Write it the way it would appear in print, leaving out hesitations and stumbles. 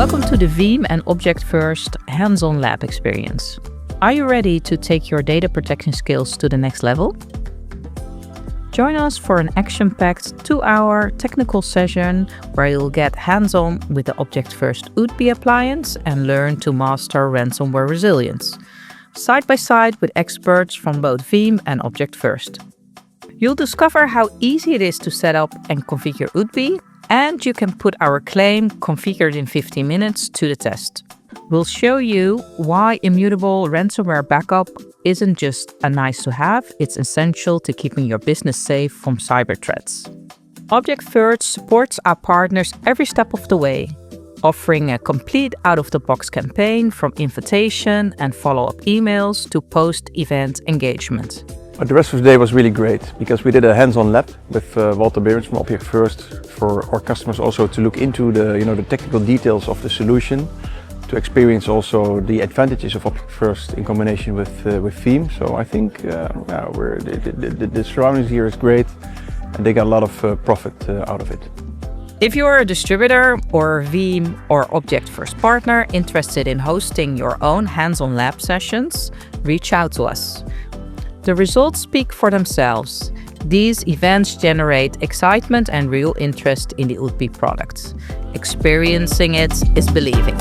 Welcome to the Veeam and Object-First Hands-On Lab experience. Are you ready to take your data protection skills to the next level? Join us for an action-packed 2-hour technical session where you'll get hands-on with the Object-First Ootbi appliance and learn to master ransomware resilience, side by side with experts from both Veeam and Object-First. You'll discover how easy it is to set up and configure Ootbi, and you can put our claim, configured in 15 minutes, to the test. We'll show you why immutable ransomware backup isn't just a nice to have, it's essential to keeping your business safe from cyber threats. Object-First supports our partners every step of the way, offering a complete out-of-the-box campaign from invitation and follow-up emails to post-event engagement. But the rest of the day was really great because we did a hands-on lab with Walter Behrens from Object-First for our customers also to look into the technical details of the solution, to experience also the advantages of Object-First in combination with Veeam. So I think the surroundings here is great and they got a lot of profit out of it. If you're a distributor or Veeam or Object-First partner interested in hosting your own hands-on lab sessions, reach out to us. The results speak for themselves. These events generate excitement and real interest in the Ootbi products. Experiencing it is believing.